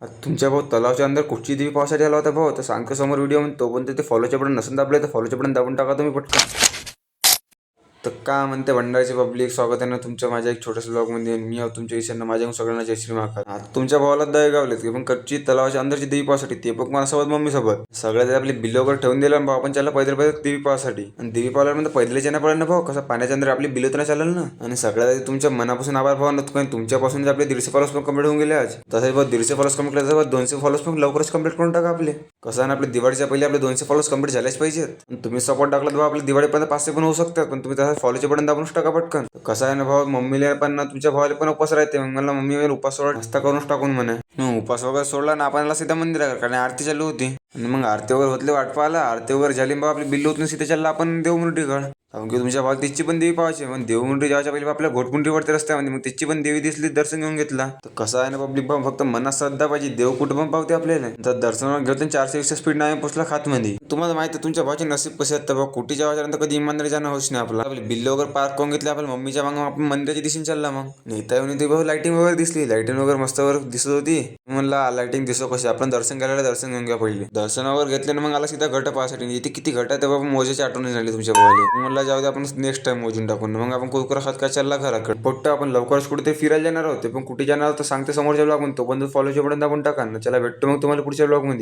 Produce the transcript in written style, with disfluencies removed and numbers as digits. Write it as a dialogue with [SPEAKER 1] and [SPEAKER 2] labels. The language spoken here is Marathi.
[SPEAKER 1] तुमच्या भाऊ तलावच्या अंदर कुठची देवी पाहायसाठी आला होता भाऊ, तर सांगतो समोर व्हिडिओ म्हणतो. पण ते फॉलोच्या बटन नसेल दाबले तर फॉलोच्या बटन दाबून टाका तुम्ही पटकन. तर का म्हणते भंडारीचे पब्लिक, स्वागत आहे ना तुमच्या माझ्या एक छोट्याशा ब्लॉगमध्ये. मी आहो तुमच्या ईशांना, माझ्या सगळ्यांना जय श्री महाकाल. आता तुमच्या भावाला दय गावलेत की पण कच्ची तलावाच्या अंदरची देवी पाहासाठी, ते पण माझ्यासोबत मम्मीसोबत सगळ्यात आपली बिल्ल वगैरे ठेवून दिला भाऊ. आपण त्याला पैदल पैदल देवी पाहासाठी. आणि देवी पाहायला म्हणजे पैदलच्या नाही पडेल ना भाऊ, कसं पाण्याच्या अंदर आपली बिल्ल तर नाही चालेल ना. आणि सगळ्यात आधी तुमच्या मनापासून आभार भाऊ ना, कारण तुमच्यापासून आपले 150 फॉलोअर्स पण कंप्लीट होऊन गेले आज. तसंच भाऊ 150 फॉलोअर्स कंप्लीट केले, 200 फॉलोअर्स पण लवकरच कंप्लीट करून टाका आपले. कसं आहे ना, आपल्या दिवाळीच्या पहिले आपले 200 फॉलोअर्स कंप्लीट झालेच पाहिजेत. तुम्ही सपोर्ट टाकला तर भाऊ आपल्या दिवाळीपर्यंत 500 पण होऊ शकतात. पण तुम्ही त्याचा फॉलोचे बटन दाबून टाका पटकन. कसं आहे ना भाऊ, मम्मीला पण ना तुमच्या भावाला पण उपास राहते. मग मला मम्मी वगैरे उपास सोडा नाश्ता करूनच टाकून म्हणे. उपास वगैरे सोडला ना आपण सीधा मंदिराकडे, कारण आरती चालू होती. आणि मग आरती वगैरे होतले वाट पाहिला, आरती वगैरे झाली मग आपली बिल्ल होत सीधा चालला आपण देवमुंडीकडे. कारण की तुमच्या भावाला तिची पण देवी पाहायची. पण देवमुंडी जायच्या पहिले आपल्या घोटमुंडीवरती रस्त्यामध्ये, मग तिची पण देवी दिसली, दर्शन घेऊन घेतला. तर कसं आहे ना पब्लिक भाऊ, फक्त मनात श्रद्धा पाहिजे, देव कुठं पण पावते आपल्याला. तर दर्शन घेतलं 400 स्पीड नाही पोचला खातमध्ये. तुम्हाला माहिती आहे तुमच्या भावाचे नसीब कसे आहेत भाऊ, कुठे जावाच्यानंतर कधी इमानदारी जाणं होच नाही आपला. आपली बिल्ल वगैरे पार्क करून घेतली आपल्या मम्मीच्या मागं, आपण मंदिराच्या दिशेने चालला. मग नेता येऊन ते भाऊ लाइटिंग वगैरे दिसली, लाइटिंग वगैरे मस्त वगैरे दिसत होती. म्हणला लाइटिंग दिसो कशी, आपण दर्शन करायला दर्शन घेऊन घ्या पहिले. दर्शन वगैरे घेतले ना मग आला सीधा घट पाहासाठी. इथे किती घट आहे बाबा, मोजाची आठवण झाली तुमच्या भावाला. म्हणला जाऊ दे आपण नेक्स्ट टाइम मोजून टाकून. मग आपण कुरकुरा खात काय चालला घराकडे. पोट्ट आपण लवकरच कुठे फिरायला जाणार आहोत, पण कुठे जाणार तर सांगते समोरच्या ब्लॉग म्हणतो. पण फॉलोच्या बटन दाबून टाका ना. चला भेटतो मग तुम्हाला पुढच्या ब्लॉग मध्ये.